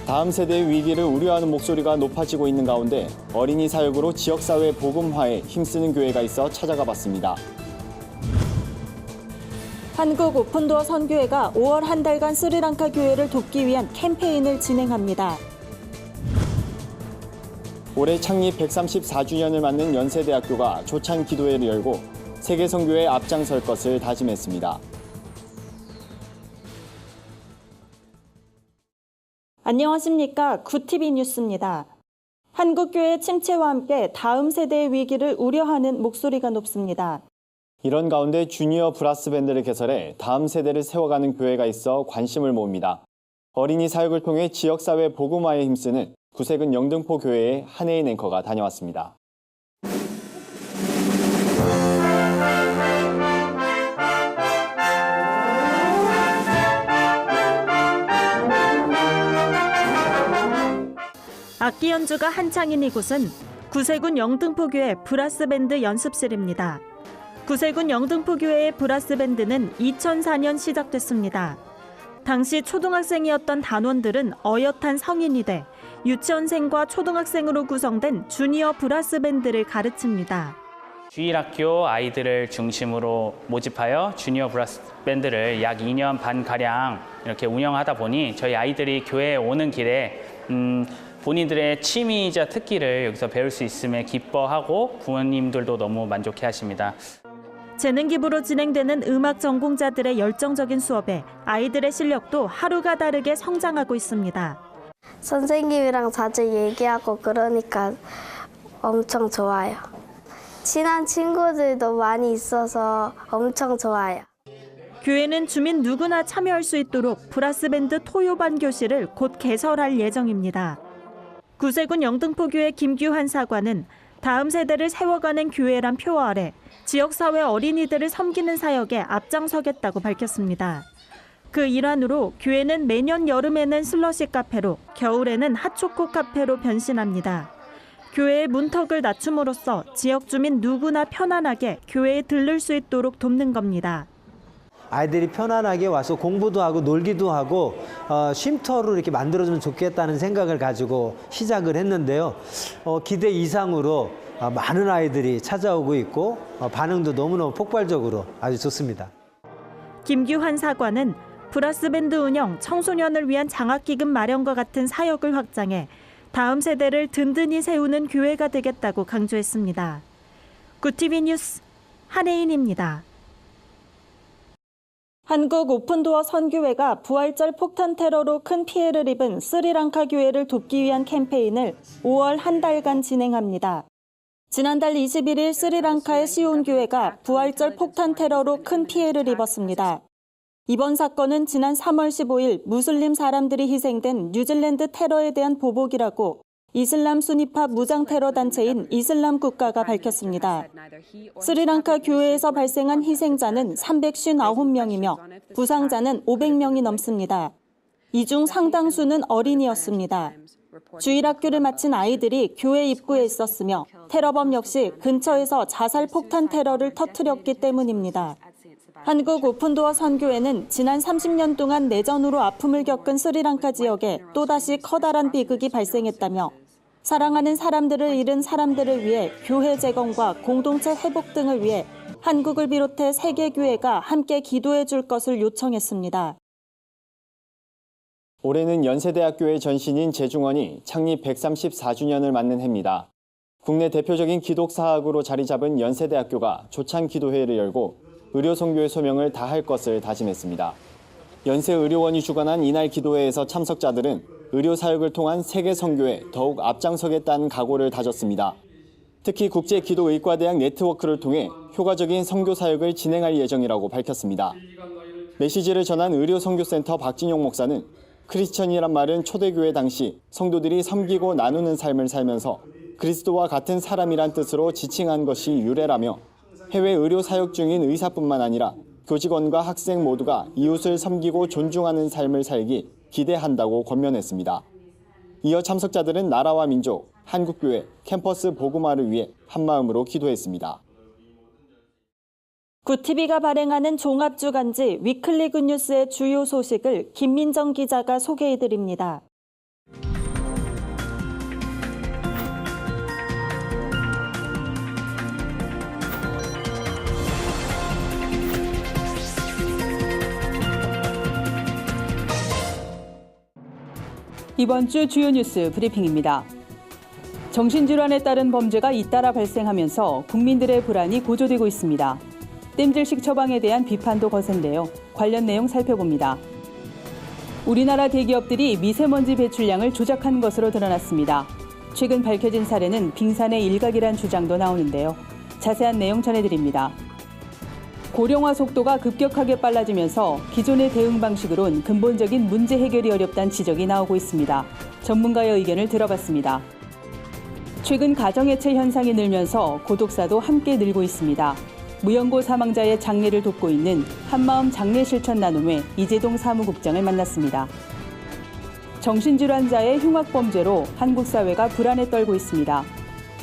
다음 세대의 위기를 우려하는 목소리가 높아지고 있는 가운데 어린이 사역으로 지역사회 복음화에 힘쓰는 교회가 있어 찾아가 봤습니다. 한국 오픈도어 선교회가 5월 한 달간 스리랑카 교회를 돕기 위한 캠페인을 진행합니다. 올해 창립 134주년을 맞는 연세대학교가 조찬 기도회를 열고 세계 선교에 앞장설 것을 다짐했습니다. 안녕하십니까. 구TV 뉴스입니다. 한국교회 침체와 함께 다음 세대의 위기를 우려하는 목소리가 높습니다. 이런 가운데 주니어 브라스 밴드를 개설해 다음 세대를 세워가는 교회가 있어 관심을 모읍니다. 어린이 사역을 통해 지역사회 복음화에 힘쓰는 구세군 영등포 교회의 한혜인 앵커가 다녀왔습니다. 악기 연주가 한창인 이곳은 구세군 영등포교회 브라스밴드 연습실입니다. 구세군 영등포교회의 브라스밴드는 2004년 시작됐습니다. 당시 초등학생이었던 단원들은 어엿한 성인이 돼 유치원생과 초등학생으로 구성된 주니어 브라스밴드를 가르칩니다. 주일학교 아이들을 중심으로 모집하여 주니어 브라스 밴드를 약 2년 반가량 이렇게 운영하다 보니 저희 아이들이 교회에 오는 길에 본인들의 취미이자 특기를 여기서 배울 수 있음에 기뻐하고 부모님들도 너무 만족해 하십니다. 재능 기부로 진행되는 음악 전공자들의 열정적인 수업에 아이들의 실력도 하루가 다르게 성장하고 있습니다. 선생님이랑 자주 얘기하고 그러니까 엄청 좋아요. 친한 친구들도 많이 있어서 엄청 좋아요. 교회는 주민 누구나 참여할 수 있도록 브라스밴드 토요반 교실을 곧 개설할 예정입니다. 구세군 영등포교회 김규환 사관은 다음 세대를 세워가는 교회란 표 아래 지역사회 어린이들을 섬기는 사역에 앞장서겠다고 밝혔습니다. 그 일환으로 교회는 매년 여름에는 슬러시 카페로, 겨울에는 핫초코 카페로 변신합니다. 교회의 문턱을 낮춤으로써 지역 주민 누구나 편안하게 교회에 들를 수 있도록 돕는 겁니다. 아이들이 편안하게 와서 공부도 하고 놀기도 하고 쉼터로 이렇게 만들어주면 좋겠다는 생각을 가지고 시작을 했는데요. 기대 이상으로 많은 아이들이 찾아오고 있고 반응도 너무너무 폭발적으로 아주 좋습니다. 김규환 사관은 브라스밴드 운영, 청소년을 위한 장학기금 마련과 같은 사역을 확장해 다음 세대를 든든히 세우는 교회가 되겠다고 강조했습니다. 구TV 뉴스 한혜인입니다. 한국 오픈도어 선교회가 부활절 폭탄 테러로 큰 피해를 입은 스리랑카 교회를 돕기 위한 캠페인을 5월 한 달간 진행합니다. 지난달 21일 스리랑카의 시온 교회가 부활절 폭탄 테러로 큰 피해를 입었습니다. 이번 사건은 지난 3월 15일 무슬림 사람들이 희생된 뉴질랜드 테러에 대한 보복이라고 이슬람 순위파 무장 테러 단체인 이슬람 국가가 밝혔습니다. 스리랑카 교회에서 발생한 희생자는 359명이며 부상자는 500명이 넘습니다. 이 중 상당수는 어린이였습니다. 주일학교를 마친 아이들이 교회 입구에 있었으며 테러범 역시 근처에서 자살 폭탄 테러를 터뜨렸기 때문입니다. 한국 오픈도어 선교회는 지난 30년 동안 내전으로 아픔을 겪은 스리랑카 지역에 또다시 커다란 비극이 발생했다며 사랑하는 사람들을 잃은 사람들을 위해 교회 재건과 공동체 회복 등을 위해 한국을 비롯해 세계 교회가 함께 기도해 줄 것을 요청했습니다. 올해는 연세대학교의 전신인 재중원이 창립 134주년을 맞는 해입니다. 국내 대표적인 기독사학으로 자리 잡은 연세대학교가 조찬 기도회를 열고 의료선교의 소명을 다할 것을 다짐했습니다. 연세의료원이 주관한 이날 기도회에서 참석자들은 의료사역을 통한 세계 선교에 더욱 앞장서겠다는 각오를 다졌습니다. 특히 국제기도의과대학 네트워크를 통해 효과적인 선교사역을 진행할 예정이라고 밝혔습니다. 메시지를 전한 의료선교센터 박진용 목사는 크리스천이란 말은 초대교회 당시 성도들이 섬기고 나누는 삶을 살면서 그리스도와 같은 사람이란 뜻으로 지칭한 것이 유래라며 해외 의료 사역 중인 의사뿐만 아니라 교직원과 학생 모두가 이웃을 섬기고 존중하는 삶을 살기 기대한다고 권면했습니다. 이어 참석자들은 나라와 민족, 한국교회, 캠퍼스 복음화를 위해 한마음으로 기도했습니다. 구TV가 발행하는 종합주간지 위클리 굿뉴스의 주요 소식을 김민정 기자가 소개해드립니다. 이번 주 주요 뉴스 브리핑입니다. 정신질환에 따른 범죄가 잇따라 발생하면서 국민들의 불안이 고조되고 있습니다. 땜질식 처방에 대한 비판도 거센데요. 관련 내용 살펴봅니다. 우리나라 대기업들이 미세먼지 배출량을 조작한 것으로 드러났습니다. 최근 밝혀진 사례는 빙산의 일각이란 주장도 나오는데요. 자세한 내용 전해드립니다. 고령화 속도가 급격하게 빨라지면서 기존의 대응 방식으론 근본적인 문제 해결이 어렵다는 지적이 나오고 있습니다. 전문가의 의견을 들어봤습니다. 최근 가정해체 현상이 늘면서 고독사도 함께 늘고 있습니다. 무연고 사망자의 장례를 돕고 있는 한마음 장례실천나눔회 이재동 사무국장을 만났습니다. 정신질환자의 흉악범죄로 한국 사회가 불안에 떨고 있습니다.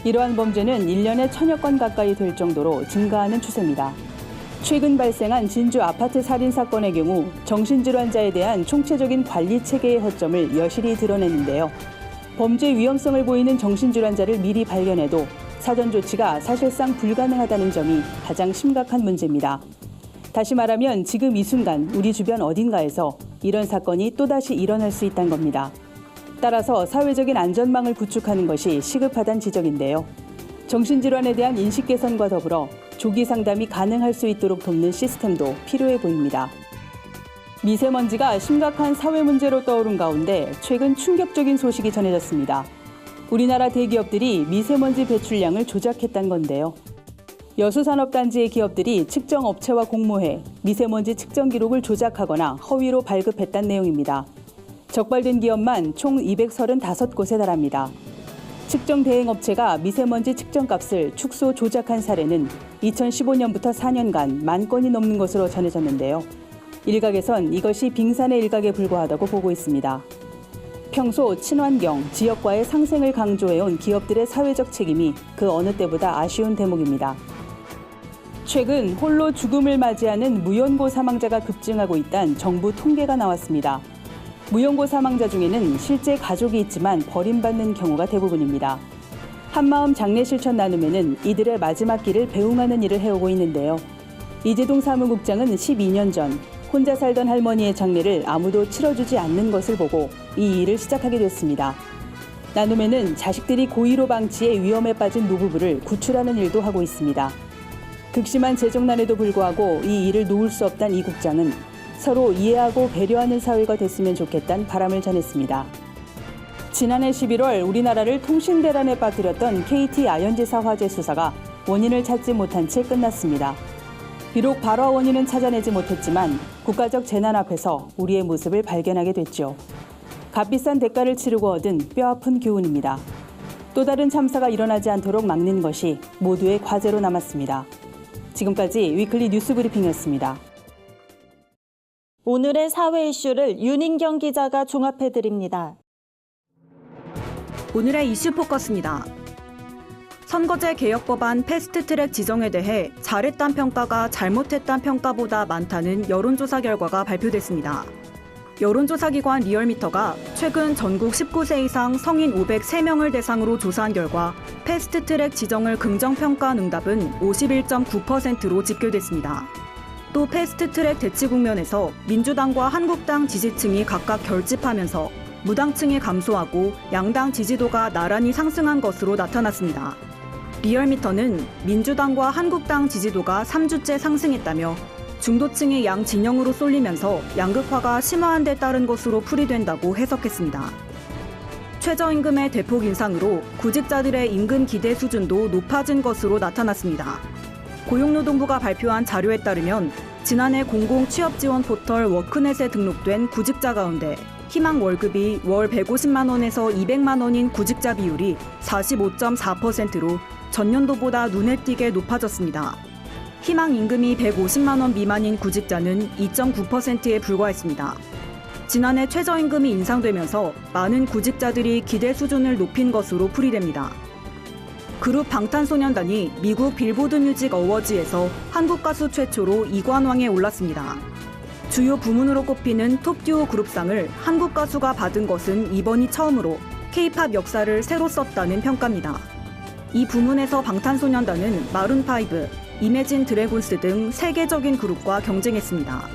이러한 범죄는 1년에 1000여 건 가까이 될 정도로 증가하는 추세입니다. 최근 발생한 진주 아파트 살인 사건의 경우 정신질환자에 대한 총체적인 관리 체계의 허점을 여실히 드러내는데요. 범죄 위험성을 보이는 정신질환자를 미리 발견해도 사전 조치가 사실상 불가능하다는 점이 가장 심각한 문제입니다. 다시 말하면 지금 이 순간 우리 주변 어딘가에서 이런 사건이 또다시 일어날 수 있다는 겁니다. 따라서 사회적인 안전망을 구축하는 것이 시급하다는 지적인데요. 정신질환에 대한 인식 개선과 더불어 조기 상담이 가능할 수 있도록 돕는 시스템도 필요해 보입니다. 미세먼지가 심각한 사회 문제로 떠오른 가운데 최근 충격적인 소식이 전해졌습니다. 우리나라 대기업들이 미세먼지 배출량을 조작했다는 건데요. 여수산업단지의 기업들이 측정 업체와 공모해 미세먼지 측정 기록을 조작하거나 허위로 발급했다는 내용입니다. 적발된 기업만 총 235곳에 달합니다. 측정 대행 업체가 미세먼지 측정값을 축소 조작한 사례는 2015년부터 4년간 10,000건이 넘는 것으로 전해졌는데요. 일각에선 이것이 빙산의 일각에 불과하다고 보고 있습니다. 평소 친환경, 지역과의 상생을 강조해온 기업들의 사회적 책임이 그 어느 때보다 아쉬운 대목입니다. 최근 홀로 죽음을 맞이하는 무연고 사망자가 급증하고 있다는 정부 통계가 나왔습니다. 무연고 사망자 중에는 실제 가족이 있지만 버림받는 경우가 대부분입니다. 한마음 장례실천나눔회는 이들의 마지막 길을 배웅하는 일을 해오고 있는데요. 이재동 사무국장은 12년 전 혼자 살던 할머니의 장례를 아무도 치러주지 않는 것을 보고 이 일을 시작하게 됐습니다. 나눔회는 자식들이 고의로 방치해 위험에 빠진 노부부를 구출하는 일도 하고 있습니다. 극심한 재정난에도 불구하고 이 일을 놓을 수 없다는 이 국장은 서로 이해하고 배려하는 사회가 됐으면 좋겠다는 바람을 전했습니다. 지난해 11월 우리나라를 통신대란에 빠뜨렸던 KT 아현지사 화재 수사가 원인을 찾지 못한 채 끝났습니다. 비록 발화 원인은 찾아내지 못했지만 국가적 재난 앞에서 우리의 모습을 발견하게 됐죠. 값비싼 대가를 치르고 얻은 뼈아픈 교훈입니다. 또 다른 참사가 일어나지 않도록 막는 것이 모두의 과제로 남았습니다. 지금까지 위클리 뉴스 브리핑이었습니다. 오늘의 사회 이슈를 윤인경 기자가 종합해드립니다. 오늘의 이슈 포커스입니다. 선거제 개혁 법안 패스트트랙 지정에 대해 잘했단 평가가 잘못했단 평가보다 많다는 여론조사 결과가 발표됐습니다. 여론조사 기관 리얼미터가 최근 전국 19세 이상 성인 503명을 대상으로 조사한 결과 패스트트랙 지정을 긍정평가한 응답은 51.9%로 집계됐습니다. 또 패스트트랙 대치 국면에서 민주당과 한국당 지지층이 각각 결집하면서 무당층이 감소하고 양당 지지도가 나란히 상승한 것으로 나타났습니다. 리얼미터는 민주당과 한국당 지지도가 3주째 상승했다며 중도층이 양 진영으로 쏠리면서 양극화가 심화한 데 따른 것으로 풀이된다고 해석했습니다. 최저임금의 대폭 인상으로 구직자들의 임금 기대 수준도 높아진 것으로 나타났습니다. 고용노동부가 발표한 자료에 따르면 지난해 공공취업지원 포털 워크넷에 등록된 구직자 가운데 희망 월급이 월 150만 원에서 200만 원인 구직자 비율이 45.4%로 전년도보다 눈에 띄게 높아졌습니다. 희망 임금이 150만 원 미만인 구직자는 2.9%에 불과했습니다. 지난해 최저임금이 인상되면서 많은 구직자들이 기대 수준을 높인 것으로 풀이됩니다. 그룹 방탄소년단이 미국 빌보드 뮤직 어워즈에서 한국 가수 최초로 2관왕에 올랐습니다. 주요 부문으로 꼽히는 톱듀오 그룹상을 한국 가수가 받은 것은 이번이 처음으로 K-팝 역사를 새로 썼다는 평가입니다. 이 부문에서 방탄소년단은 마룬5, 이매진 드래곤스 등 세계적인 그룹과 경쟁했습니다.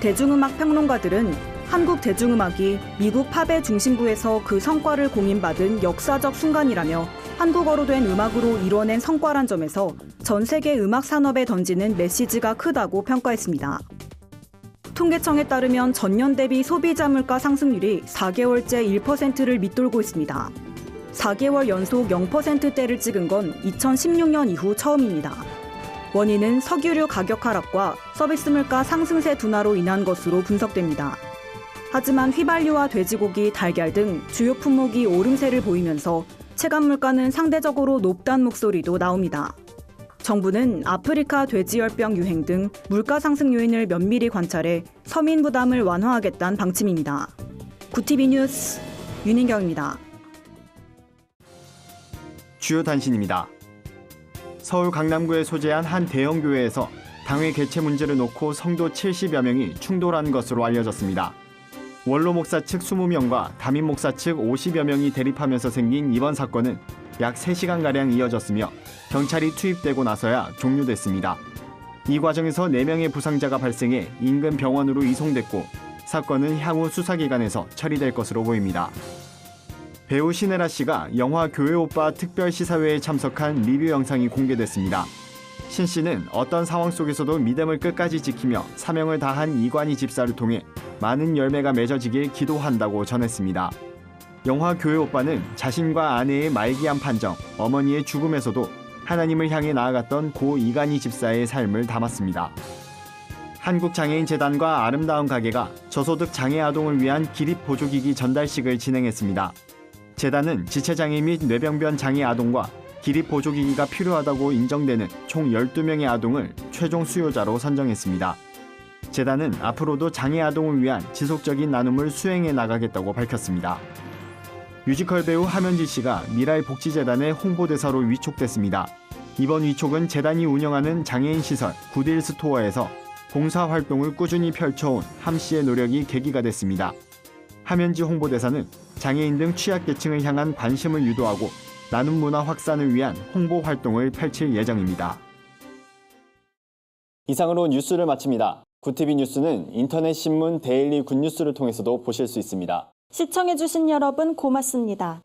대중음악 평론가들은 한국 대중음악이 미국 팝의 중심부에서 그 성과를 공인받은 역사적 순간이라며 한국어로 된 음악으로 이뤄낸 성과란 점에서 전 세계 음악 산업에 던지는 메시지가 크다고 평가했습니다. 통계청에 따르면 전년 대비 소비자 물가 상승률이 4개월째 1%를 밑돌고 있습니다. 4개월 연속 0%대를 찍은 건 2016년 이후 처음입니다. 원인은 석유류 가격 하락과 서비스 물가 상승세 둔화로 인한 것으로 분석됩니다. 하지만 휘발유와 돼지고기, 달걀 등 주요 품목이 오름세를 보이면서 체감 물가는 상대적으로 높다는 목소리도 나옵니다. 정부는 아프리카 돼지열병 유행 등 물가 상승 요인을 면밀히 관찰해 서민 부담을 완화하겠다는 방침입니다. 구티비 뉴스 윤인경입니다. 주요 단신입니다. 서울 강남구에 소재한 한 대형 교회에서 당회 개최 문제를 놓고 성도 70여 명이 충돌한 것으로 알려졌습니다. 원로 목사 측 20명과 담임 목사 측 50여 명이 대립하면서 생긴 이번 사건은 약 3시간가량 이어졌으며 경찰이 투입되고 나서야 종료됐습니다. 이 과정에서 4명의 부상자가 발생해 인근 병원으로 이송됐고 사건은 향후 수사기관에서 처리될 것으로 보입니다. 배우 신혜라 씨가 영화 교회 오빠 특별 시사회에 참석한 리뷰 영상이 공개됐습니다. 신 씨는 어떤 상황 속에서도 믿음을 끝까지 지키며 사명을 다한 이관희 집사를 통해 많은 열매가 맺어지길 기도한다고 전했습니다. 영화 교회 오빠는 자신과 아내의 말기암 판정, 어머니의 죽음에서도 하나님을 향해 나아갔던 고 이관희 집사의 삶을 담았습니다. 한국장애인재단과 아름다운 가게가 저소득 장애 아동을 위한 기립 보조기기 전달식을 진행했습니다. 재단은 지체장애 및 뇌병변 장애 아동과 기립 보조기기가 필요하다고 인정되는 총 12명의 아동을 최종 수요자로 선정했습니다. 재단은 앞으로도 장애 아동을 위한 지속적인 나눔을 수행해 나가겠다고 밝혔습니다. 뮤지컬 배우 하면지 씨가 미랄복지재단의 홍보대사로 위촉됐습니다. 이번 위촉은 재단이 운영하는 장애인 시설 굿일 스토어에서 봉사활동을 꾸준히 펼쳐온 함 씨의 노력이 계기가 됐습니다. 하면지 홍보대사는 장애인 등 취약계층을 향한 관심을 유도하고 나눔 문화 확산을 위한 홍보 활동을 펼칠 예정입니다. 이상으로 뉴스를 마칩니다. 구티비 뉴스는 인터넷 신문 데일리 굿뉴스를 통해서도 보실 수 있습니다. 시청해주신 여러분 고맙습니다.